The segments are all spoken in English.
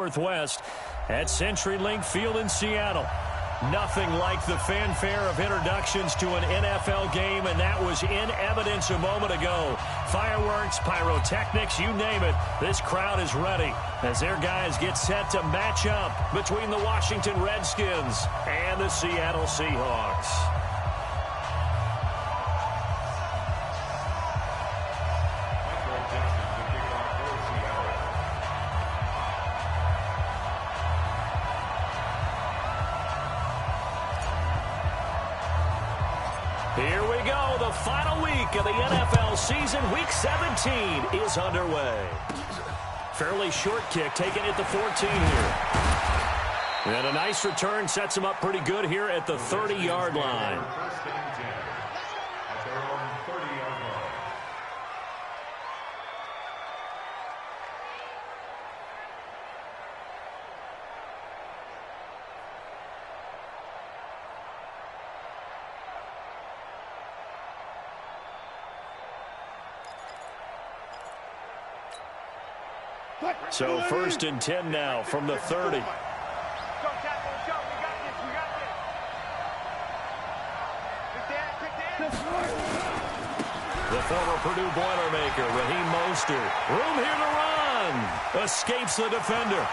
Northwest at CenturyLink Field in Seattle. Nothing like the fanfare of introductions to an NFL game, and that was in evidence a moment ago. Fireworks, pyrotechnics, you name it. This crowd is ready as their guys get set to match up between the Washington Redskins and the Seattle Seahawks. Here we go. The final week of the NFL season. Week 17 is underway. Fairly short kick taken at the 14 here. And a nice return sets him up pretty good here at the 30-yard line. So 1st and 10 now from the 30. The former Purdue Boilermaker, Raheem Mostert. Room here to run. Escapes the defender.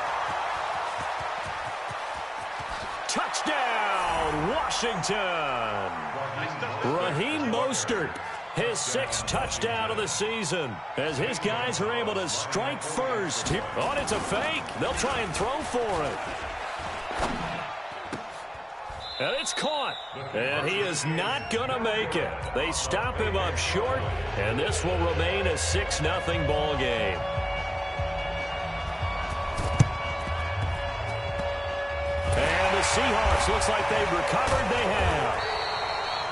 Touchdown, Washington. Raheem Mostert. His 6th touchdown of the season as his guys are able to strike first. Oh, it's a fake. They'll try and throw for it. And it's caught. And he is not going to make it. They stop him up short, and this will remain a 6-0 ball game. And the Seahawks looks like they've recovered. They have.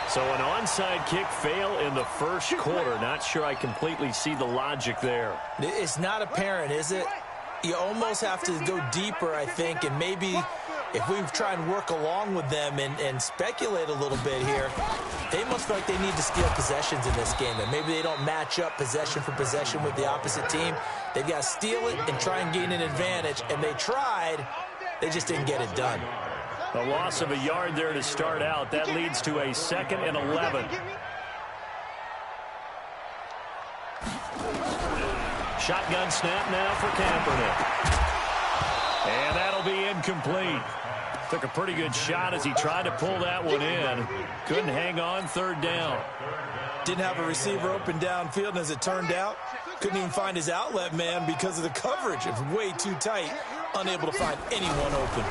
So an onside kick fail in the first quarter. Not sure I completely see the logic there. It's not apparent, is it? You almost have to go deeper, I think, and maybe if we try and work along with them and speculate a little bit here, they must feel like they need to steal possessions in this game, and maybe they don't match up possession for possession with the opposite team. They've got to steal it and try and gain an advantage, and they tried. They just didn't get it done. A loss of a yard there to start out. That leads to a 2nd and 11. Shotgun snap now for Kaepernick. And that'll be incomplete. Took a pretty good shot as he tried to pull that one in. Couldn't hang on 3rd down. Didn't have a receiver open downfield, and as it turned out, couldn't even find his outlet man because of the coverage. It was way too tight. Unable to find anyone open.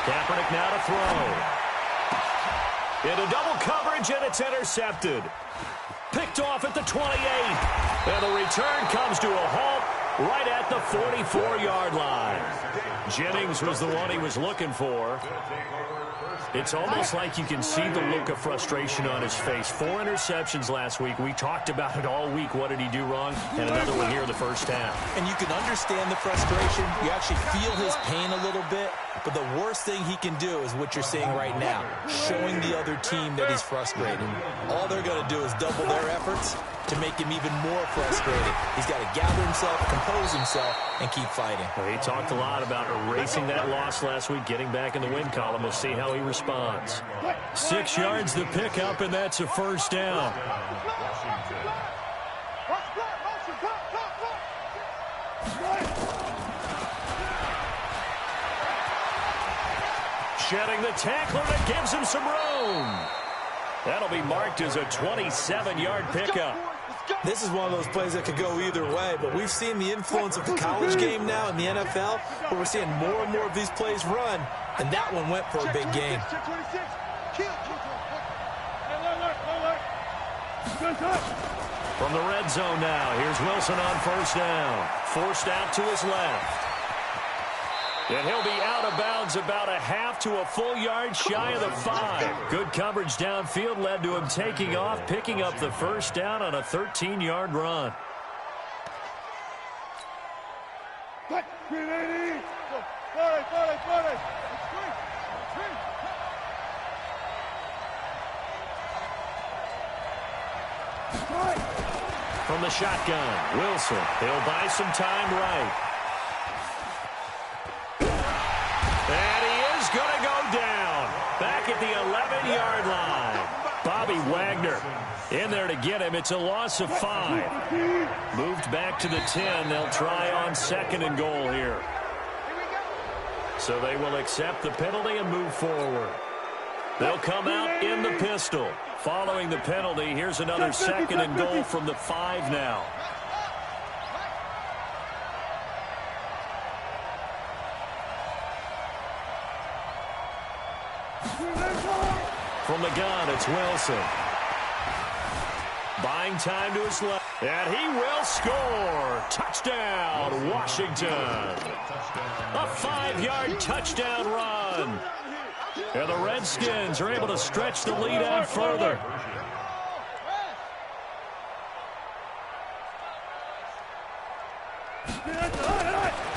Kaepernick now to throw. Into double coverage, and it's intercepted. Picked off at the 28. And the return comes to a halt right at the 44-yard line. Jennings was the one he was looking for. It's almost like you can see the look of frustration on his face. 4 interceptions last week. We talked about it all week. What did he do wrong? And another one here in the first half. And you can understand the frustration. You actually feel his pain a little bit. But the worst thing he can do is what you're seeing right now, showing the other team that he's frustrated. All they're going to do is double their efforts to make him even more frustrated. He's got to gather himself, compose himself, and keep fighting. Well, he talked a lot about erasing that loss last week, getting back in the win column. We'll see how he responds. 6 yards to pick up, and that's a 1st down. Shedding the tackler that gives him some room. That'll be marked as a 27-yard pickup. This is one of those plays that could go either way, but we've seen the influence of the college game now in the NFL, where we're seeing more and more of these plays run, and that one went for a big gain. From the red zone now, here's Wilson on 1st down. Forced out to his left. And he'll be out of bounds about a half to a full yard shy of the 5. Good coverage downfield led to him taking off, picking up the 1st down on a 13-yard run. From the shotgun, Wilson. He'll buy some time right. And he is going to go down back at the 11-yard line. Bobby Wagner in there to get him. It's a loss of 5. Moved back to the 10. They'll try on 2nd and goal here. So they will accept the penalty and move forward. They'll come out in the pistol. Following the penalty, here's another 2nd and goal from the 5 now. From the gun, it's Wilson. Buying time to his left. And he will score. Touchdown, Washington. A 5-yard touchdown run. And the Redskins are able to stretch the lead out further.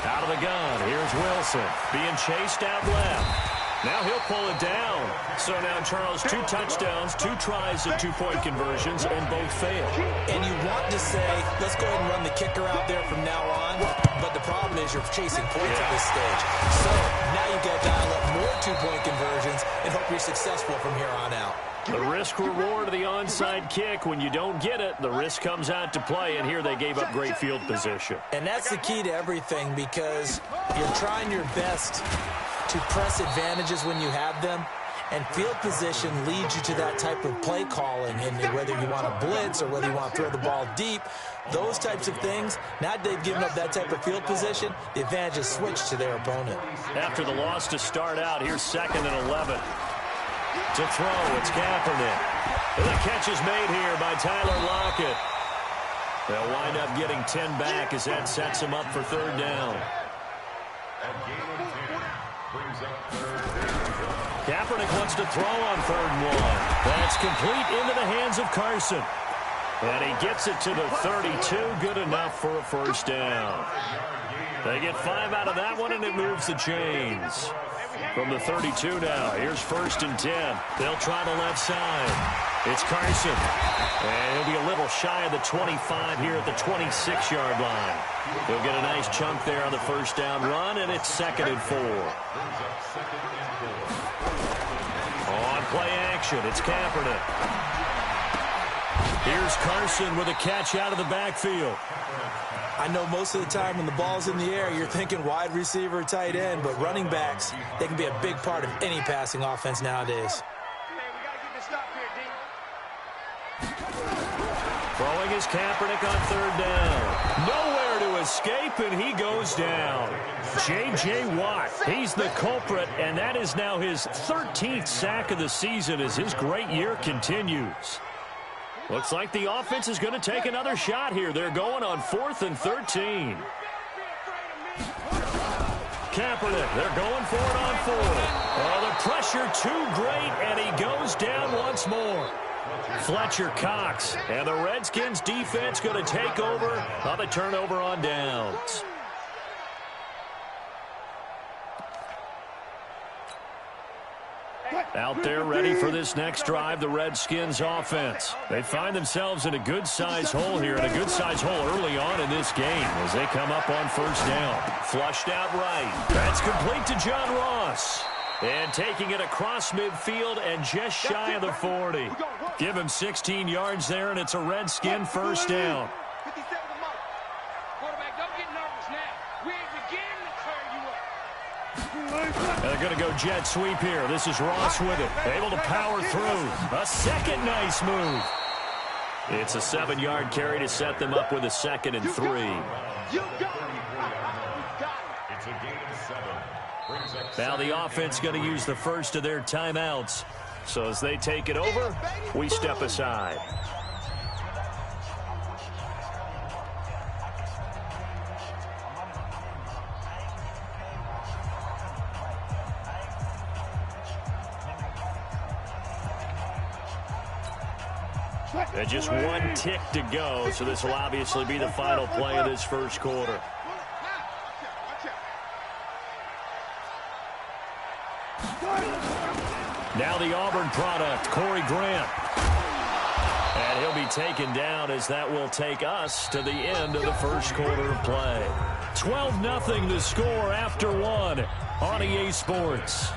Out of the gun, here's Wilson. Being chased out left. Now he'll pull it down. So now, Charles, 2 touchdowns, 2 tries at 2-point conversions, and both fail. And you want to say, let's go ahead and run the kicker out there from now on. But the problem is you're chasing points at this stage. So now you've got to dial up more 2-point conversions and hope you're successful from here on out. The risk-reward of the onside kick, when you don't get it, the risk comes out to play, and here they gave up great field position. And that's the key to everything, because you're trying your best to press advantages when you have them, and field position leads you to that type of play calling, and whether you want to blitz or whether you want to throw the ball deep, those types of things, now that they've given up that type of field position, the advantage is switched to their opponent. After the loss to start out, here's 2nd and 11. To throw, it's Kaepernick. And the catch is made here by Tyler Lockett. They'll wind up getting 10 back as that sets them up for 3rd down. Kaepernick wants to throw on 3rd and 1. That's complete into the hands of Carson. And he gets it to the 32. Good enough for a 1st down. They get 5 out of that one, and it moves the chains. From the 32 now, here's 1st and 10. They'll try the left side. It's Carson. And he'll be a little shy of the 25 here at the 26-yard line. He'll get a nice chunk there on the 1st down run, and it's 2nd and 4. On play action, it's Kaepernick. Here's Carson with a catch out of the backfield. I know most of the time when the ball's in the air, you're thinking wide receiver, tight end, but running backs, they can be a big part of any passing offense nowadays. Throwing is Kaepernick on 3rd down. Nowhere to escape, and he goes down. J.J. Watt, he's the culprit, and that is now his 13th sack of the season as his great year continues. Looks like the offense is going to take another shot here. They're going on 4th and 13. Kaepernick, they're going for it on 4th. Oh, the pressure too great, and he goes down once more. Fletcher Cox, and the Redskins defense going to take over on the turnover on downs. Out there ready for this next drive, the Redskins offense. They find themselves in a good-sized hole here, and a good-sized hole early on in this game as they come up on 1st down. Flushed out right. That's complete to John Ross. And taking it across midfield and just shy of the 40. Give him 16 yards there, and it's a Redskin 1st down. They're going to go jet sweep here. This is Ross with it. Able to power through. A second nice move. It's a 7-yard carry to set them up with a 2nd and 3. Now the offense going to use the first of their timeouts. So as they take it over, we step aside. And just 1 tick to go, so this will obviously be the final play of this 1st quarter. Now the Auburn product, Corey Grant. And he'll be taken down as that will take us to the end of the 1st quarter of play. 12-0 the score after one on EA Sports.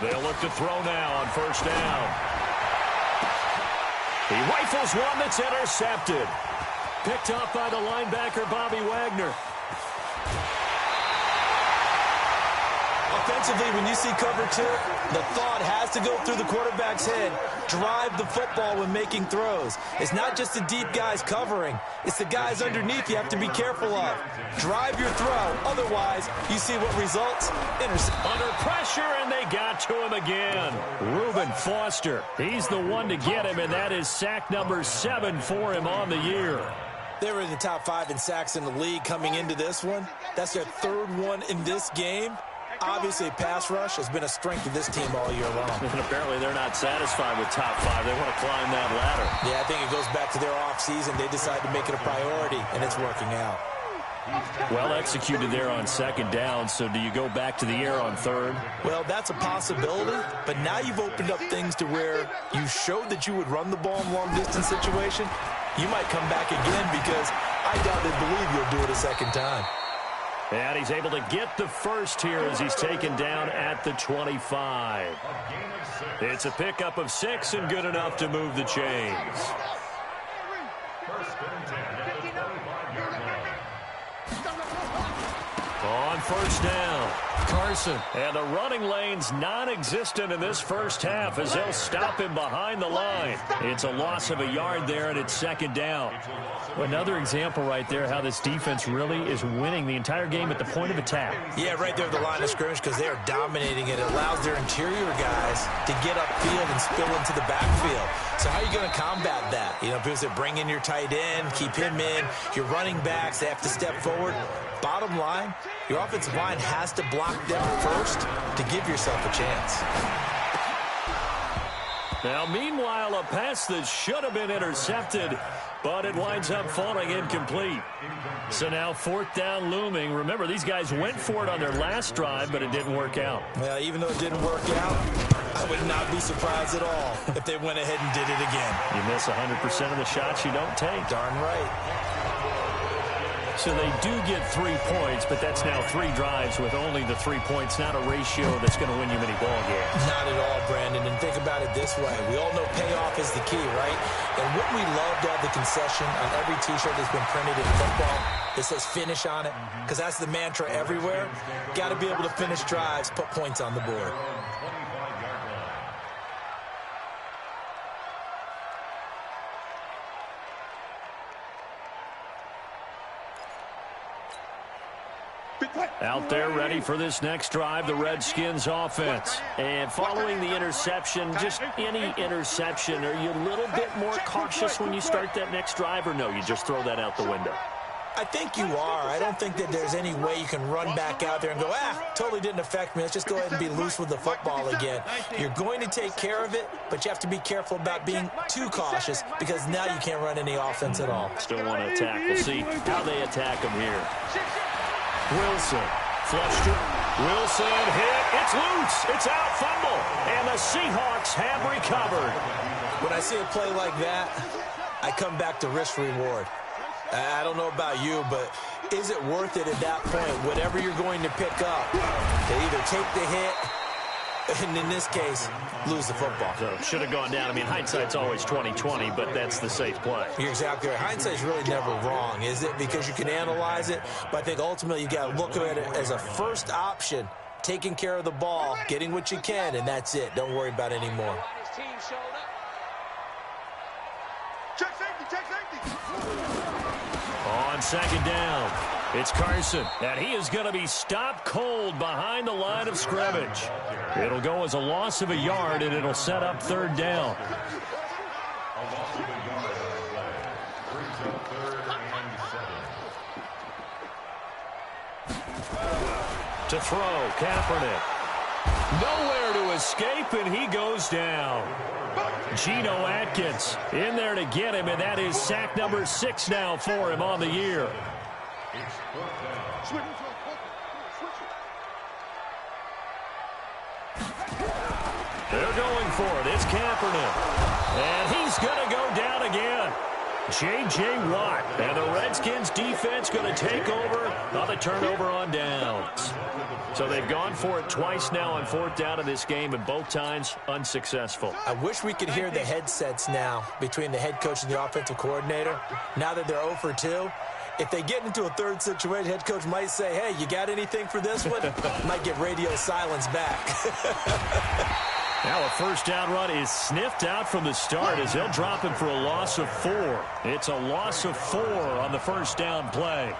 They'll look to throw now on first down. He rifles one that's intercepted. Picked off by the linebacker, Bobby Wagner. Offensively, when you see cover two, the thought has to go through the quarterback's head. Drive the football when making throws. It's not just the deep guys covering. It's the guys underneath you have to be careful of. Drive your throw. Otherwise, you see what results? Intercept. Under pressure, and they got to him again. Reuben Foster. He's the one to get him, and that is sack number 7 for him on the year. They were in the top 5 in sacks in the league coming into this one. That's their 3rd one in this game. Obviously, pass rush has been a strength of this team all year long. And apparently they're not satisfied with top 5. They want to climb that ladder. Yeah, I think it goes back to their offseason. They decided to make it a priority, and it's working out. Well executed there on second down, so do you go back to the air on third? Well, that's a possibility, but now you've opened up things to where you showed that you would run the ball in long-distance situation. You might come back again because I doubt they believe you'll do it a second time. And he's able to get the first here as he's taken down at the 25. It's a pickup of 6 and good enough to move the chains. On first down, Carson. And the running lane's non-existent in this first half as they'll stop him behind the line. It's a loss of a yard there, and it's second down. Another example right there how this defense really is winning the entire game at the point of attack. Yeah, right there at the line of scrimmage because they are dominating it. It allows their interior guys to get upfield and spill into the backfield. So how are you going to combat that? You know, people say bring in your tight end, keep him in. Your running backs, they have to step forward. Bottom line, your offensive line has to block them first to give yourself a chance. Now, meanwhile, a pass that should have been intercepted, but it winds up falling incomplete. So now 4th down looming. Remember, these guys went for it on their last drive, but it didn't work out. Well, even though it didn't work out, I would not be surprised at all if they went ahead and did it again. You miss 100% of the shots you don't take. Darn right. So they do get 3 points, but that's now 3 drives with only the 3 points, not a ratio that's going to win you many ball games. Not at all, Brandon. And think about it this way. We all know payoff is the key, right? And wouldn't we love to have the concession on every T-shirt that's been printed in football that says finish on it? Because that's the mantra everywhere. Got to be able to finish drives, put points on the board. Out there ready for this next drive, the Redskins offense. And following the interception, just any interception, are you a little bit more cautious when you start that next drive, or no, you just throw that out the window? I think you are. I don't think that there's any way you can run back out there and go, totally didn't affect me. Let's just go ahead and be loose with the football again. You're going to take care of it, but you have to be careful about being too cautious because now you can't run any offense at all. Still want to attack. We'll see how they attack them here. Wilson flushed it. Wilson hit. It's loose. It's out. Fumble. And the Seahawks have recovered. When I see a play like that, I come back to risk reward. I don't know about you, but is it worth it at that point, whatever you're going to pick up, to either take the hit, and in this case, lose the football? So should have gone down. I mean, hindsight's always 20/20, but that's the safe play. You're exactly right. Hindsight's really never wrong, is it? Because you can analyze it, but I think ultimately you got to look at it as a first option, taking care of the ball, getting what you can, and that's it. Don't worry about it anymore. Check safety, check safety. On second down, it's Carson, and he is going to be stopped cold behind the line of scrimmage. It'll go as a loss of a yard, and it'll set up 3rd down. To throw, Kaepernick. Nowhere to escape, and he goes down. Geno Atkins in there to get him, and that is sack number 6 now for him on the year. They're going for it. It's Kaepernick. And he's going to go down again. J.J. Watt. And the Redskins defense going to take over on the turnover on downs. So they've gone for it twice now on 4th down in this game, and both times unsuccessful. I wish we could hear the headsets now between the head coach and the offensive coordinator. Now that they're 0 for 2, if they get into a third situation, head coach might say, hey, you got anything for this one? Might get radio silence back. Now a first down run is sniffed out from the start as they'll drop him for a loss of 4. It's a loss of 4 on the first down play.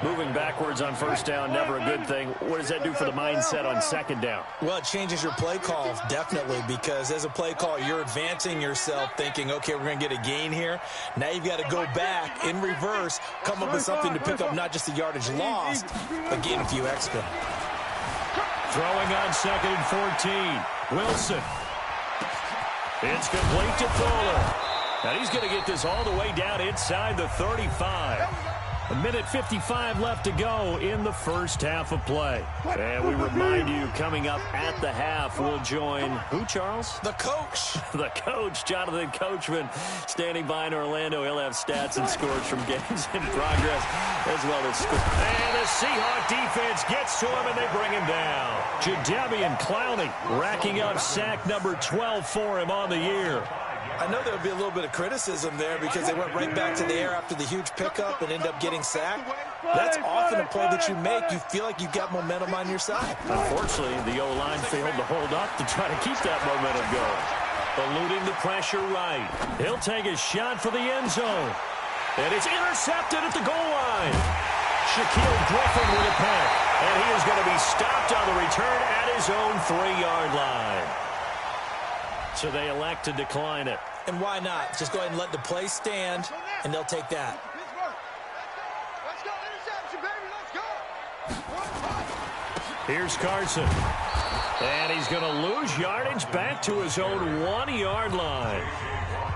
Moving backwards on first down, never a good thing. What does that do for the mindset on second down? Well, it changes your play call, definitely, because as a play call, you're advancing yourself thinking, okay, we're going to get a gain here. Now you've got to go back in reverse, come up with something to pick up not just the yardage lost, but gain a few extra. Throwing on 2nd and 14. Wilson. It's complete to Fuller. And he's going to get this all the way down inside the 35. A minute 55 left to go in the first half of play. And we remind you, coming up at the half, we'll join who, Charles? The coach. The coach, Jonathan Coachman, standing by in Orlando. He'll have stats and scores from games in progress as well as scores. And the Seahawk defense gets to him, and they bring him down. Jadeveon Clowney racking up sack number 12 for him on the year. I know there would be a little bit of criticism there because they went right back to the air after the huge pickup and end up getting sacked. That's often a play that you make. You feel like you've got momentum on your side. Unfortunately, the O-line failed to hold up to try to keep that momentum going. Eluding the pressure right. He'll take a shot for the end zone. And it's intercepted at the goal line. Shaquille Griffin with a pick. And he is going to be stopped on the return at his own 3-yard line. So they elect to decline it. And why not? Just go ahead and let the play stand, and they'll take that. Let's go, interception, baby, let's go. Here's Carson. And he's going to lose yardage back to his own 1-yard line.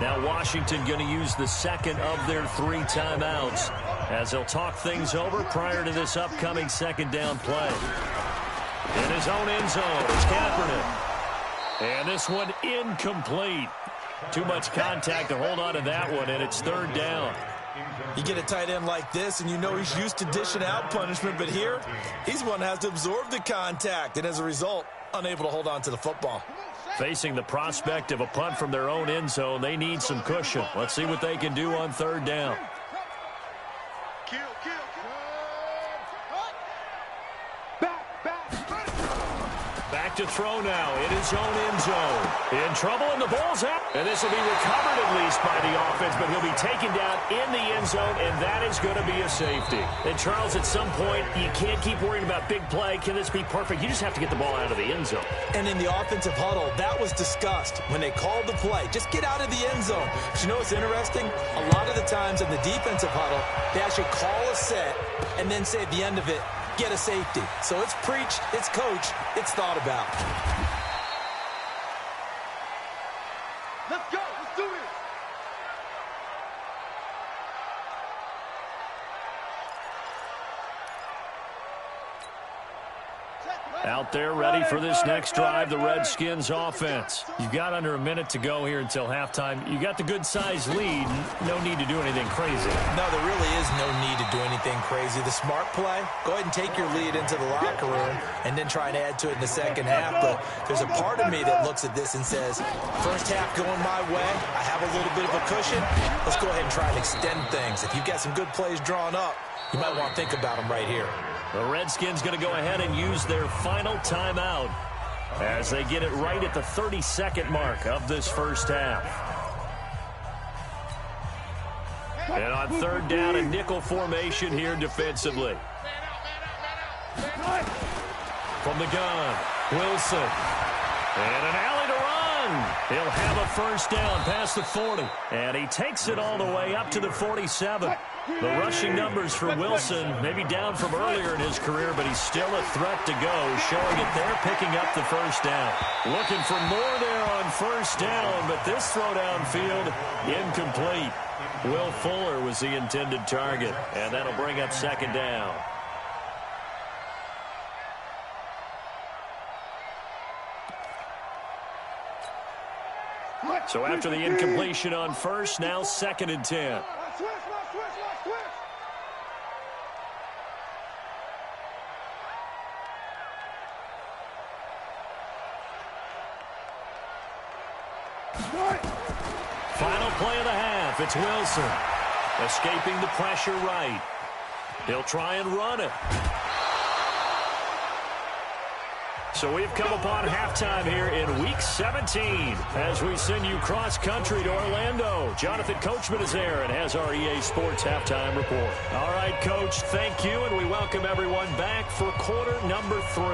Now Washington going to use the second of their 3 timeouts as they'll talk things over prior to this upcoming second down play. In his own end zone, it's Kaepernick. And this one incomplete. Too much contact to hold on to that one, and it's 3rd down. You get a tight end like this, and you know he's used to dishing out punishment, but here, he's one that has to absorb the contact, and as a result, unable to hold on to the football. Facing the prospect of a punt from their own end zone, they need some cushion. Let's see what they can do on 3rd down. Kill. Back to throw now in his own end zone. In trouble, and the ball's out. And this will be recovered at least by the offense, but he'll be taken down in the end zone, and that is going to be a safety. And, Charles, at some point, you can't keep worrying about big play. Can this be perfect? You just have to get the ball out of the end zone. And in the offensive huddle, that was discussed when they called the play. Just get out of the end zone. But you know what's interesting? A lot of the times in the defensive huddle, they actually call a set and then say at the end of it, get a safety. So it's preached, it's coached, it's thought about. Let's go, let's do this. Out there ready for this next drive, the Redskins offense. You've got under a minute to go here until halftime. You got the good-sized lead. No need to do anything crazy. No, there really is no need to do anything crazy. The smart play, go ahead and take your lead into the locker room and then try and add to it in the second half. But there's a part of me that looks at this and says, first half going my way, I have a little bit of a cushion. Let's go ahead and try and extend things. If you've got some good plays drawn up, you might want to think about them right here. The Redskins going to go ahead and use their final timeout as they get it right at the 32nd mark of this first half. And on 3rd down, a nickel formation here defensively. From the gun, Wilson. And an alley to run. He'll have a first down past the 40. And he takes it all the way up to the 47. The rushing numbers for Wilson maybe down from earlier in his career, but he's still a threat to go, showing it there, picking up the first down. Looking for more there on first down, but this throw downfield incomplete. Will Fuller was the intended target, and that'll bring up 2nd down. So after the incompletion on first, now 2nd and 10. Final play of the half. It's Wilson. Escaping the pressure right. He'll try and run it. So we've come upon halftime here in Week 17 as we send you cross-country to Orlando. Jonathan Coachman is there and has our EA Sports halftime report. All right, Coach, thank you, and we welcome everyone back for quarter number 3.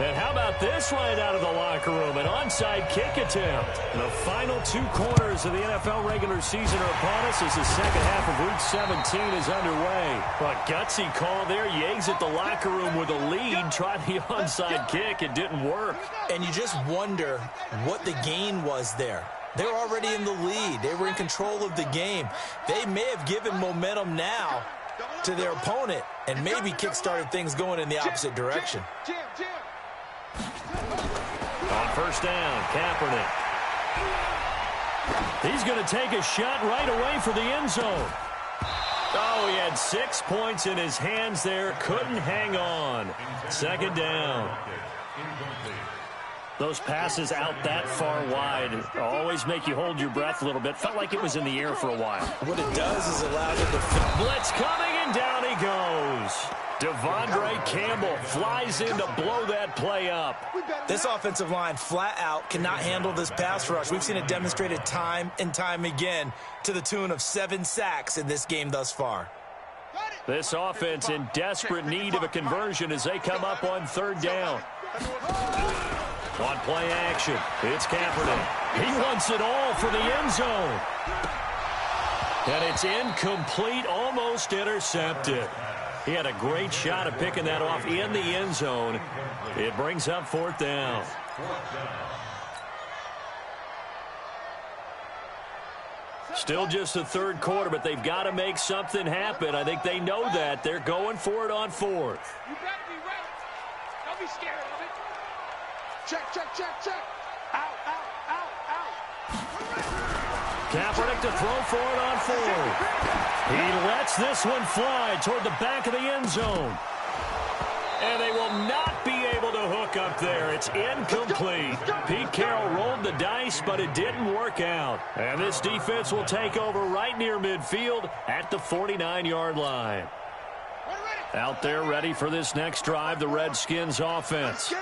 And how about this right out of the locker room, an onside kick attempt. The final 2 quarters of the NFL regular season are upon us as the second half of Week 17 is underway. A gutsy call there. You exit the locker room with a lead, try the onside kick. It didn't work. And you just wonder what the gain was there. They were already in the lead. They were in control of the game. They may have given momentum now to their opponent and maybe kick-started things going in the opposite direction. On first down, Kaepernick. He's going to take a shot right away for the end zone. Oh, he had 6 points in his hands there. Couldn't hang on. 2nd down. Those passes out that far wide always make you hold your breath a little bit. Felt like it was in the air for a while. What it does is allows it to... Blitz coming, and down he goes. Devondre Campbell flies in to blow that play up. This offensive line flat out cannot handle this pass rush. We've seen it demonstrated time and time again to the tune of 7 sacks in this game thus far. This offense in desperate need of a conversion as they come up on 3rd down. On play action, it's Kaepernick. He wants it all for the end zone. And it's incomplete, almost intercepted. He had a great shot at picking that off in the end zone. It brings up 4th down. Still just the 3rd quarter, but they've got to make something happen. I think they know that. They're going for it on 4th. You better be ready. Don't be scared of it. Check. Out. Kaepernick to throw for it on 4th. He lets this one fly toward the back of the end zone. And they will not be able to hook up there. It's incomplete. Pete Carroll rolled the dice, but it didn't work out. And this defense will take over right near midfield at the 49-yard line. Out there ready for this next drive, the Redskins offense.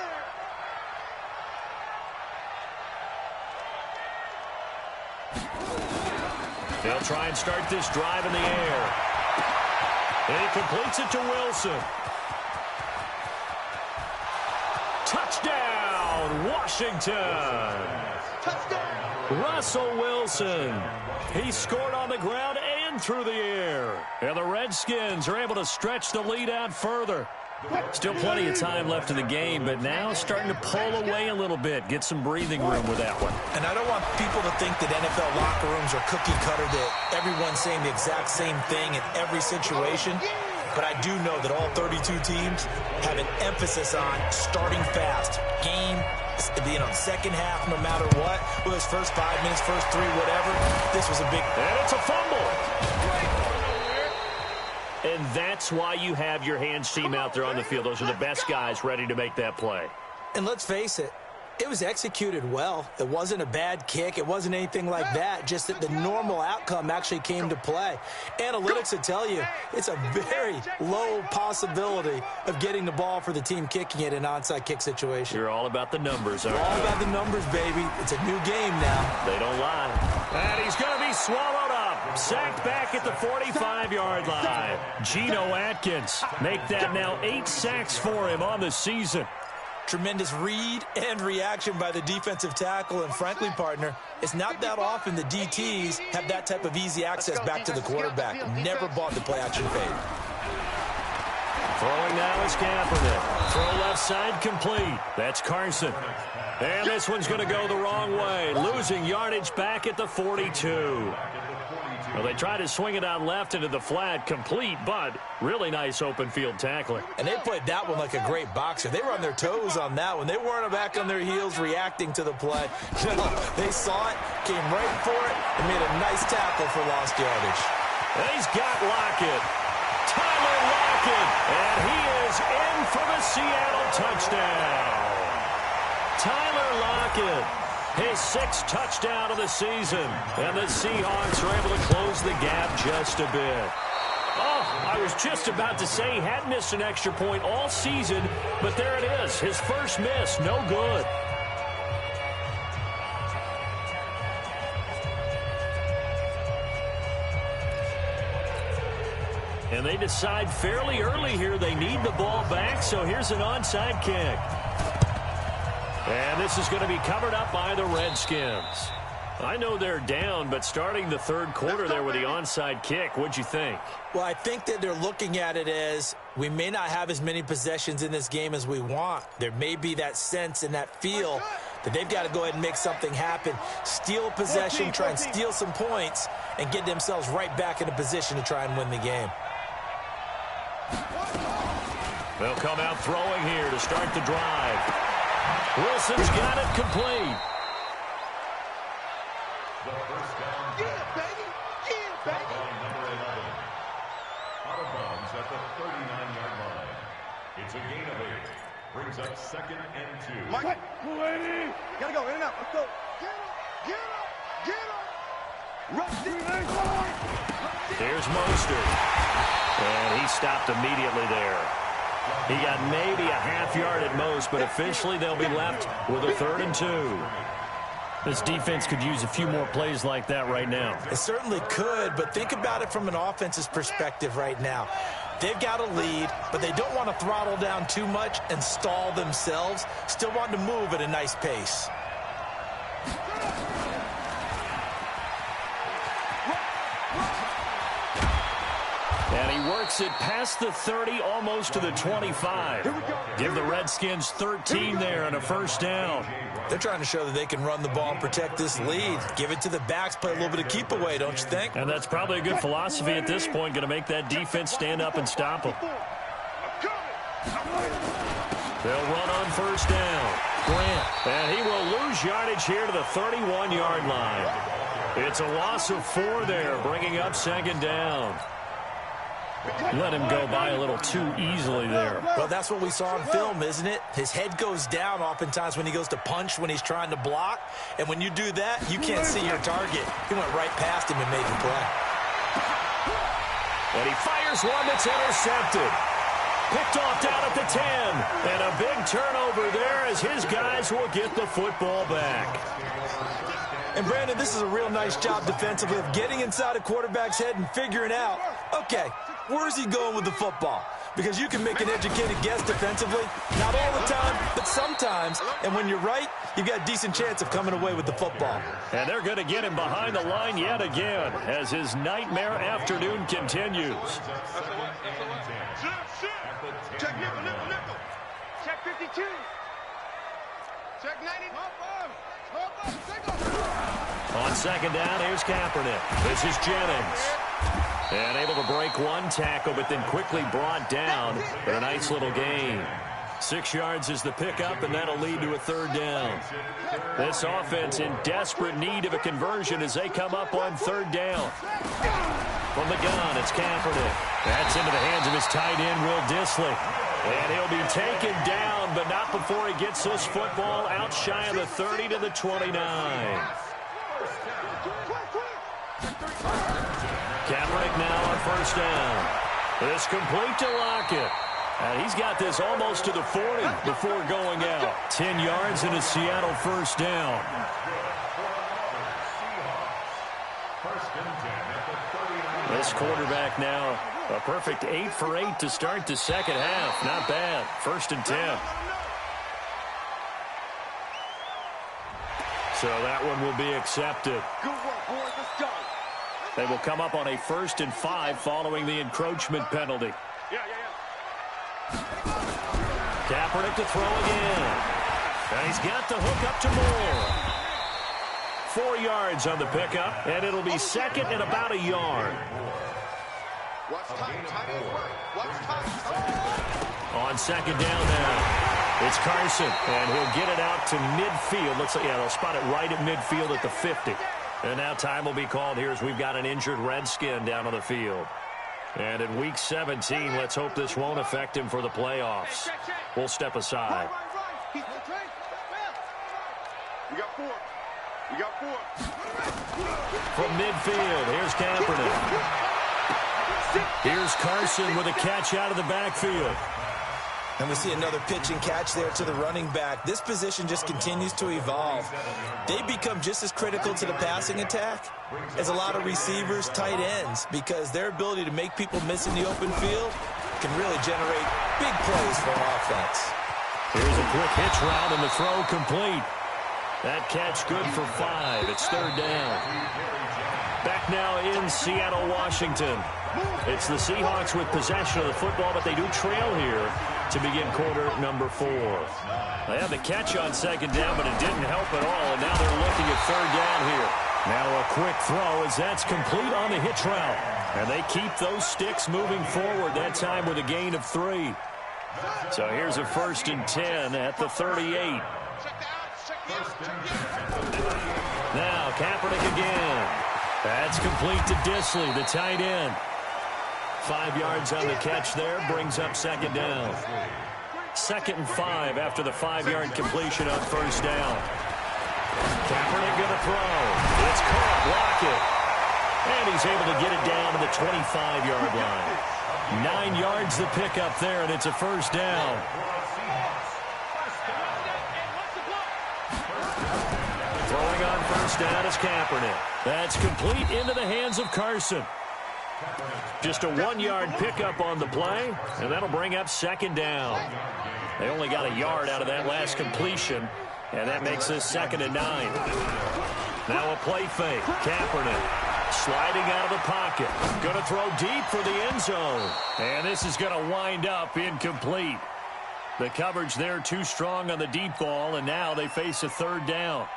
They'll try and start this drive in the air. And he completes it to Wilson. Touchdown, Washington. Touchdown. Russell Wilson. He scored on the ground and through the air. And the Redskins are able to stretch the lead out further. Still plenty of time left in the game, but now starting to pull away a little bit. Get some breathing room with that one. And I don't want people to think that NFL locker rooms are cookie cutter, that everyone's saying the exact same thing in every situation. But I do know that all 32 teams have an emphasis on starting fast. Game, second half, no matter what. Whether it's first 5 minutes, first 3, whatever. This was a big... And it's a fumble. And that's why you have your hands team out there on the field. Those are the best guys ready to make that play. And let's face it, it was executed well. It wasn't a bad kick. It wasn't anything like that. Just that the normal outcome actually came to play. Analytics will tell you it's a very low possibility of getting the ball for the team kicking it in an onside kick situation. You're all about the numbers, aren't you? All about the numbers, baby. It's a new game now. They don't lie. And he's going to be swallowed up. Sacked back at the 45-yard line. Geno Atkins make that now 8 sacks for him on the season. Tremendous read and reaction by the defensive tackle, and frankly, partner, it's not that often the DTs have that type of easy access back to the quarterback. Never bought the play-action fade. Throwing now is Kaepernick. Throw left side complete. That's Carson. And this one's going to go the wrong way. Losing yardage back at the 42. Well, they try to swing it out left into the flat, complete, but really nice open field tackling. And they played that one like a great boxer. They were on their toes on that one. They weren't back on their heels reacting to the play. No, they saw it, came right for it, and made a nice tackle for lost yardage. And he's got Lockett. Tyler Lockett, and he is in for the Seattle touchdown. Tyler Lockett, his 6th touchdown of the season, and the Seahawks are able to close the gap just a bit. Oh, I was just about to say he had missed an extra point all season, but there it is, his first miss, no good. And they decide fairly early here they need the ball back, so here's an onside kick. And this is going to be covered up by the Redskins. I know they're down, but starting the third quarter there with the onside kick, what'd you think? Well, I think that they're looking at it as we may not have as many possessions in this game as we want. There may be that sense and that feel that they've got to go ahead and make something happen, steal a possession, try and steal some points, and get themselves right back in a position to try and win the game. They'll come out throwing here to start the drive. Wilson's got it complete. Yeah, baby. Yeah, baby. Number 11. Out of bounds at the 39-yard line. It's a gain of 8. Brings up 2nd and 2. Mike, gotta go in and out. Let's go. Get up. Get up. Rush it. Here's Mostert. And he stopped immediately there. He got maybe a half yard at most, but officially they'll be left with a 3rd and 2. This defense could use a few more plays like that right now. It certainly could, but think about it from an offense's perspective right now. They've got a lead, but they don't want to throttle down too much and stall themselves. Still want to move at a nice pace. And he works it past the 30, almost to the 25. Give the Redskins 13 there and a 1st down. They're trying to show that they can run the ball and protect this lead. Give it to the backs, play a little bit of keep away, don't you think? And that's probably a good philosophy at this point, going to make that defense stand up and stop them. They'll run on 1st down. Grant, and he will lose yardage here to the 31-yard line. It's a loss of 4 there, bringing up 2nd down. Let him go by a little too easily there. Well, that's what we saw on film, isn't it? His head goes down oftentimes when he goes to punch, when he's trying to block. And when you do that, you can't see your target. He went right past him and made the play. And he fires one that's intercepted. Picked off down at the 10. And a big turnover there as his guys will get the football back. And, Brandon, this is a real nice job defensively of getting inside a quarterback's head and figuring out, okay, where's he going with the football? Because you can make an educated guess defensively. Not all the time, but sometimes. And when you're right, you've got a decent chance of coming away with the football. And they're going to get him behind the line yet again as his nightmare afternoon continues. Check nickel. Check 52. Check 90. On 2nd down, here's Kaepernick. This is Jennings. And able to break one tackle, but then quickly brought down. But a nice little gain. 6 yards is the pickup, and that'll lead to a 3rd down. This offense in desperate need of a conversion as they come up on 3rd down. From the gun, it's Kaepernick. That's into the hands of his tight end, Will Dissly. And he'll be taken down, but not before he gets this football out shy of the 30 to the 29. Kaepernick now on 1st down. This complete to Lockett. And he's got this almost to the 40 before going out. 10 yards and a Seattle 1st down. This quarterback now a perfect 8 for 8 to start the 2nd half. Not bad. 1st and 10. So that one will be accepted. Good work, boys. Let's go. They will come up on a 1st and 5 following the encroachment penalty. Kaepernick to throw again. And he's got the hook up to Moore. 4 yards on the pickup, and it'll be second and about a yard. On second down now, it's Carson, and he'll get it out to midfield. Looks like, yeah, they'll spot it right at midfield at the 50. And now time will be called here as we've got an injured Redskin down on the field. And in Week 17, let's hope this won't affect him for the playoffs. We'll step aside. We got 4. We got 4. From midfield, here's Kaepernick. Here's Carson with a catch out of the backfield. And we see another pitch and catch there to the running back. This position just continues to evolve. They become just as critical to the passing attack as a lot of receivers, tight ends, because their ability to make people miss in the open field can really generate big plays for an offense. Here's a quick hitch route and the throw complete. That catch good for 5. It's third down. Back now in Seattle, Washington. It's the Seahawks with possession of the football, but they do trail here to begin quarter number 4. They had the catch on second down, but it didn't help at all, and now they're looking at third down here. Now a quick throw as that's complete on the hitch route. And they keep those sticks moving forward, that time with a gain of 3. So here's a 1st and 10 at the 38. Now Kaepernick again. That's complete to Disley, the tight end. 5 yards on the catch there, brings up second down. 2nd and 5 after the 5-yard completion on first down. Kaepernick going to throw. It's caught, block it. And he's able to get it down to the 25-yard line. 9 yards the pickup there, and it's a first down. Throwing on first down is Kaepernick. That's complete into the hands of Carson. Just a 1-yard pickup on the play, and that'll bring up second down. They only got a yard out of that last completion, and that makes this 2nd and 9. Now a play fake. Kaepernick sliding out of the pocket. Going to throw deep for the end zone. And this is going to wind up incomplete. The coverage there too strong on the deep ball, and now they face a third down.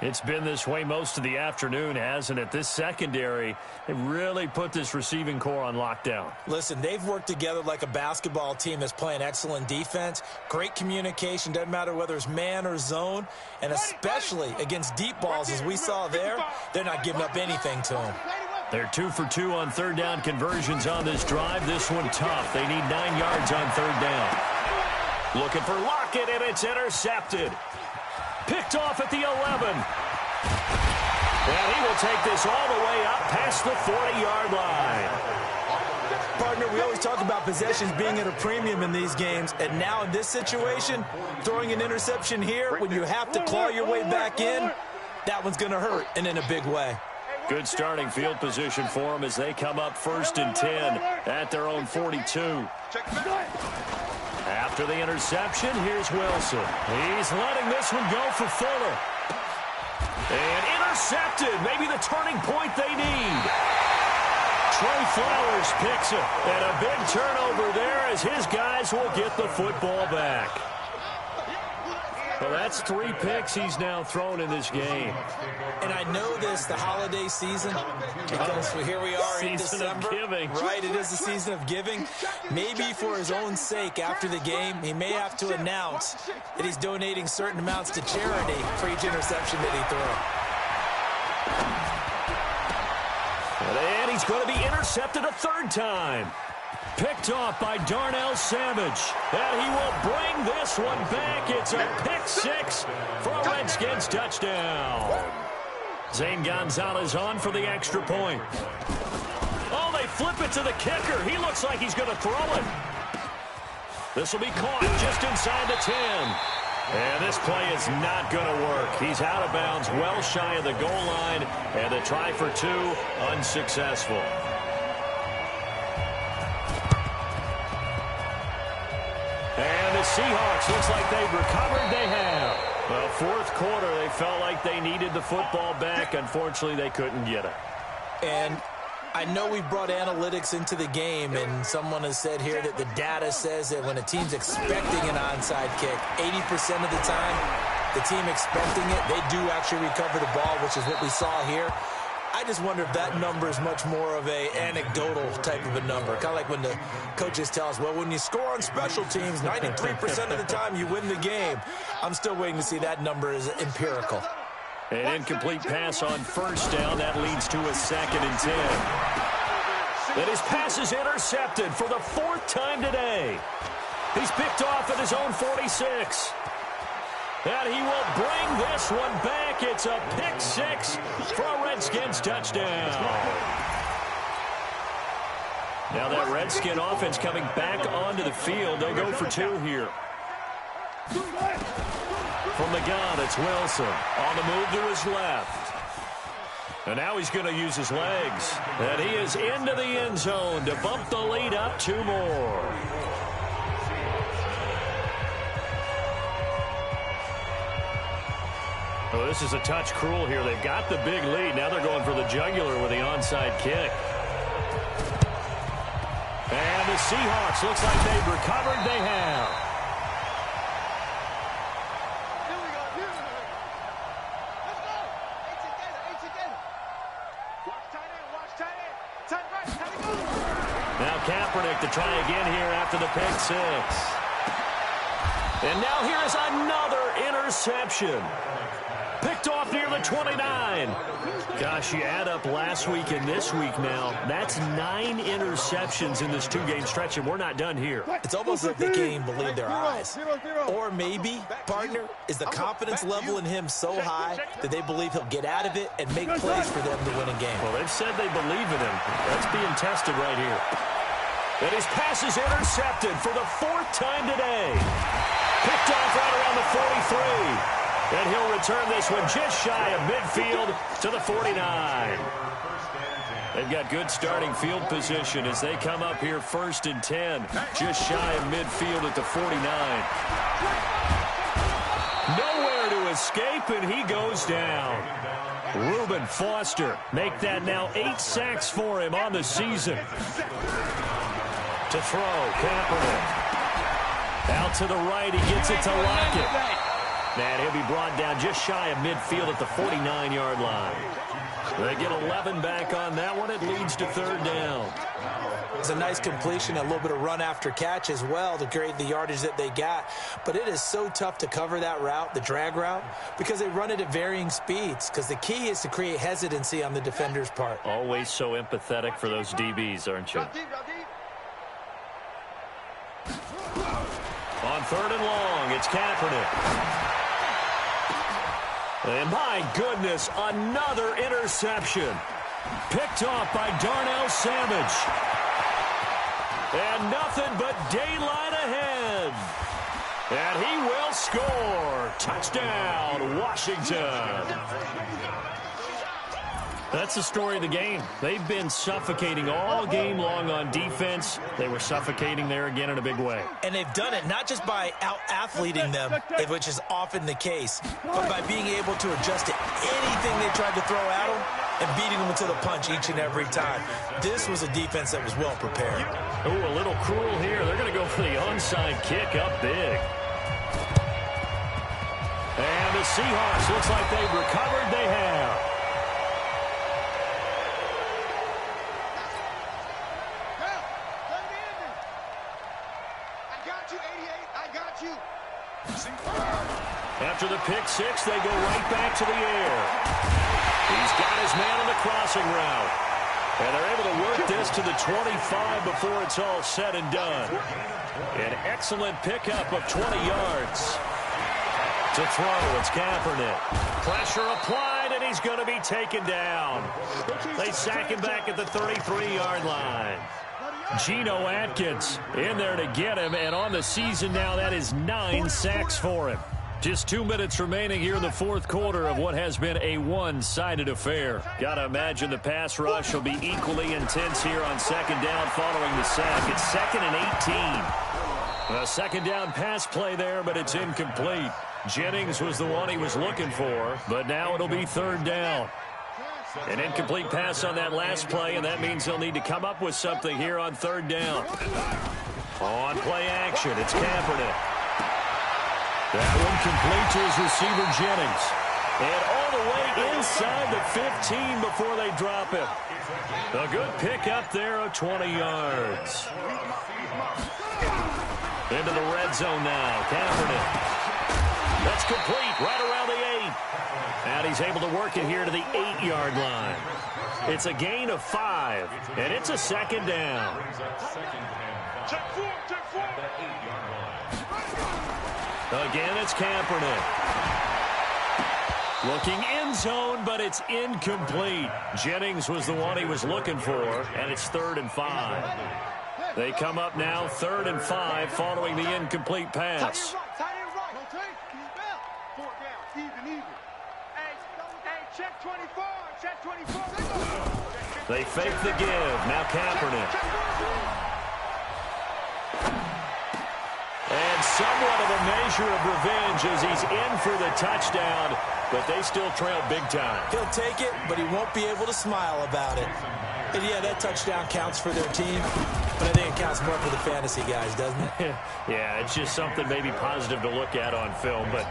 It's been this way most of the afternoon, hasn't it? This secondary, they really put this receiving core on lockdown. Listen, they've worked together like a basketball team that's playing excellent defense. Great communication, doesn't matter whether it's man or zone. And especially against deep balls, as we saw there, they're not giving up anything to them. They're 2 for 2 on third down conversions on this drive. This one tough. They need 9 yards on third down. Looking for Lockett, and it's intercepted. Picked off at the 11. And he will take this all the way up past the 40-yard line. Partner, we always talk about possessions being at a premium in these games, and now in this situation, throwing an interception here when you have to claw your way back in, that one's going to hurt, and in a big way. Good starting field position for them as they come up 1st and 10 at their own 42. After the interception, here's Wilson. He's letting this one go for Fuller. And intercepted. Maybe the turning point they need. Trey Flowers picks it. And a big turnover there as his guys will get the football back. Well, that's 3 picks he's now thrown in this game. And I know this, the holiday season, because here we are in December. Season of giving. Right, it is the season of giving. Maybe for his own sake, after the game, he may have to announce that he's donating certain amounts to charity for each interception that he threw. And he's going to be intercepted a 3rd time. Picked off by Darnell Savage. And he will bring this one back. It's a pick 6 for a Redskins touchdown. Zane Gonzalez on for the extra point. Oh, they flip it to the kicker. He looks like he's going to throw it. This will be caught just inside the 10. And this play is not going to work. He's out of bounds, well shy of the goal line. And the try for 2, unsuccessful. And the Seahawks, looks like they've recovered. They have. Well, 4th quarter, they felt like they needed the football back. Unfortunately, they couldn't get it. And I know we brought analytics into the game, and someone has said here that the data says that when a team's expecting an onside kick, 80% of the time, the team expecting it, they do actually recover the ball, which is what we saw here. I just wonder if that number is much more of a anecdotal type of a number. Kind of like when the coaches tell us, well, when you score on special teams, 93% of the time you win the game. I'm still waiting to see that number is empirical. An incomplete pass on first down. That leads to a 2nd and 10. And his pass is intercepted for the 4th time today. He's picked off at his own 46. And he will bring this one back. It's a pick 6 for a Redskins touchdown. Now that Redskin offense coming back onto the field. They'll go for 2 here. From the gun, it's Wilson. On the move to his left. And now he's going to use his legs. And he is into the end zone to bump the lead up 2 more. Oh, this is a touch cruel here. They've got the big lead. Now they're going for the jugular with the onside kick. And the Seahawks, looks like they've recovered. They have. Here we go. Let's go. Eight together. Watch tight end. Tight right. Tight go. Now Kaepernick to try again here after the pick 6. And now here is another interception. Picked off near the 29. Gosh, you add up last week and this week now. That's 9 interceptions in this 2-game stretch, and we're not done here. It's almost like they can't even believe their eyes. Or maybe, partner, is the confidence level in him so high that they believe he'll get out of it and make plays for them to win a game. Well, they've said they believe in him. That's being tested right here. And his pass is intercepted for the 4th time today. Picked off right around the 43. And he'll return this one just shy of midfield to the 49. They've got good starting field position as they come up here 1st and 10. Just shy of midfield at the 49. Nowhere to escape, and he goes down. Reuben Foster make that now 8 sacks for him on the season. To throw, Kaepernick. Out to the right, he gets it to Lockett. And he'll be brought down just shy of midfield at the 49-yard line. They get 11 back on that one. It leads to 3rd down. It's a nice completion, a little bit of run after catch as well to create the yardage that they got. But it is so tough to cover that route, the drag route, because they run it at varying speeds. Because the key is to create hesitancy on the defender's part. Always so empathetic for those DBs, aren't you? Drop deep. On 3rd and long, it's Kaepernick. And my goodness, another interception. Picked off by Darnell Savage. And nothing but daylight ahead. And he will score. Touchdown, Washington. That's the story of the game. They've been suffocating all game long on defense. They were suffocating there again in a big way. And they've done it not just by out-athleting them, which is often the case, but by being able to adjust to anything they tried to throw at them and beating them to the punch each and every time. This was a defense that was well prepared. Oh, a little cruel here. They're going to go for the onside kick up big. And the Seahawks, looks like they've recovered. They have. After the pick 6, they go right back to the air. He's got his man on the crossing route. And they're able to work this to the 25 before it's all said and done. An excellent pickup of 20 yards. To throw, it's Kaepernick. Pressure applied, and he's going to be taken down. They sack him back at the 33-yard line. Geno Atkins in there to get him, and on the season now, that is 9 sacks for him. Just 2 minutes remaining here in the 4th quarter of what has been a one-sided affair. Got to imagine the pass rush will be equally intense here on 2nd down following the sack. It's 2nd and 18. A 2nd down pass play there, but it's incomplete. Jennings was the one he was looking for, but now it'll be 3rd down. An incomplete pass on that last play, and that means they'll need to come up with something here on 3rd down. On play action, it's Kaepernick. That one complete to his receiver, Jennings. And all the way inside the 15 before they drop him. A good pick up there of 20 yards. Into the red zone now. Kaepernick. That's complete right around the 8. And he's able to work it here to the 8-yard line. It's a gain of 5, and it's a second down. Check four. Again, it's Kaepernick. Looking end zone, but it's incomplete. Jennings was the one he was looking for, and it's 3rd and 5. They come up now 3rd and 5 following the incomplete pass. Check 24. They fake the give. Now Kaepernick. And somewhat of a measure of revenge as he's in for the touchdown, but they still trail big time. He'll take it, but he won't be able to smile about it. And yeah, that touchdown counts for their team, but I think it counts more for the fantasy guys, doesn't it? Yeah, it's just something maybe positive to look at on film, but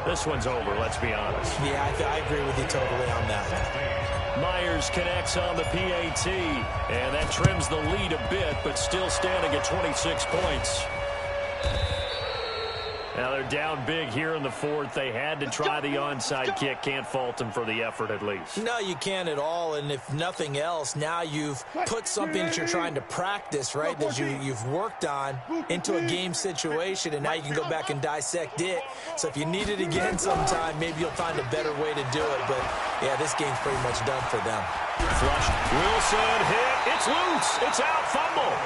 this one's over, let's be honest. Yeah, I agree with you totally on that. Myers connects on the PAT, and that trims the lead a bit, but still standing at 26 points. Now they're down big here in the 4th. They had to try the onside kick. Can't fault them for the effort at least. No, you can't at all. And if nothing else, now you've put something that you're trying to practice, right, that you've worked on into a game situation, and now you can go back and dissect it. So if you need it again sometime, maybe you'll find a better way to do it. But, yeah, this game's pretty much done for them. Flushed. Wilson hit. It's loose. It's out. Fumble.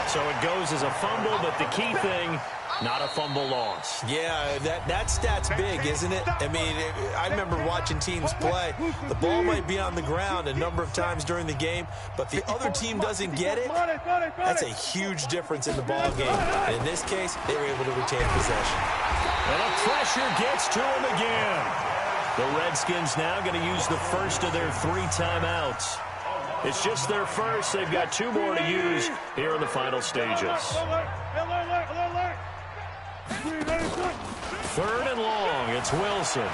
So it goes as a fumble, but the key thing, not a fumble loss. Yeah, that stat's big, isn't it? I mean, I remember watching teams play. The ball might be on the ground a number of times during the game, but the other team doesn't get it. That's a huge difference in the ball game. And in this case, they were able to retain possession. And the pressure gets to him again. The Redskins now going to use the first of their 3 timeouts. It's just their first. They've got 2 more to use here in the final stages. 3rd and long. It's Wilson.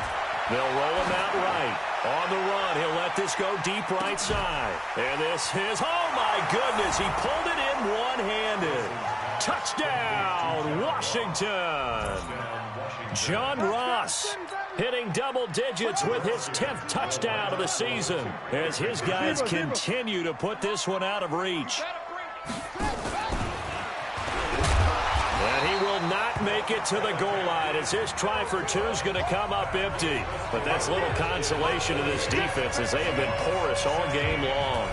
They'll roll him out right. On the run, he'll let this go deep right side. And this is, oh my goodness, he pulled it in one-handed. Touchdown, Washington. John Ross hitting double digits with his 10th touchdown of the season as his guys continue to put this one out of reach. And he will not make it to the goal line as his try for 2 is going to come up empty. But that's little consolation to this defense as they have been porous all game long.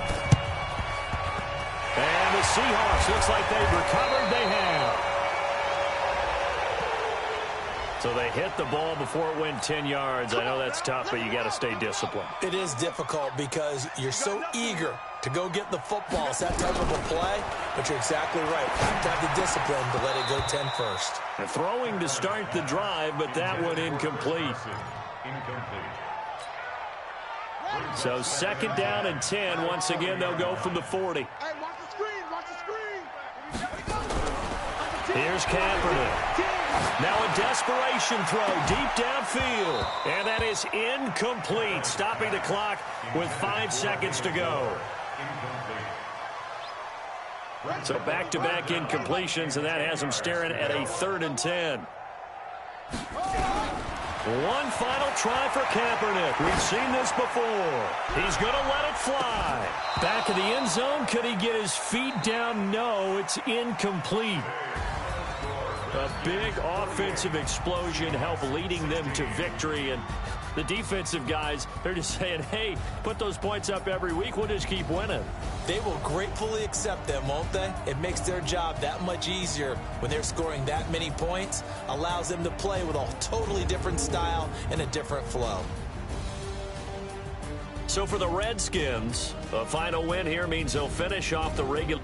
And the Seahawks looks like they've recovered. They have. So they hit the ball before it went 10 yards. I know that's tough, but you got to stay disciplined. It is difficult because you're so eager to go get the football. It's that type of a play, but you're exactly right. You have to have the discipline to let it go 10 first. And throwing to start the drive, but that one incomplete. So 2nd down and 10. Once again, they'll go from the 40. Hey, watch the screen. Watch the screen. Here's Kaepernick. Now a desperation throw deep downfield. And that is incomplete, stopping the clock with 5 seconds to go. So back-to-back incompletions, and that has them staring at a 3rd and 10. One final try for Kaepernick. We've seen this before. He's going to let it fly. Back of the end zone. Could he get his feet down? No, it's incomplete. A big offensive explosion helped leading them to victory. And the defensive guys, they're just saying, hey, put those points up every week. We'll just keep winning. They will gratefully accept them, won't they? It makes their job that much easier when they're scoring that many points. Allows them to play with a totally different style and a different flow. So for the Redskins, a final win here means they'll finish off the regular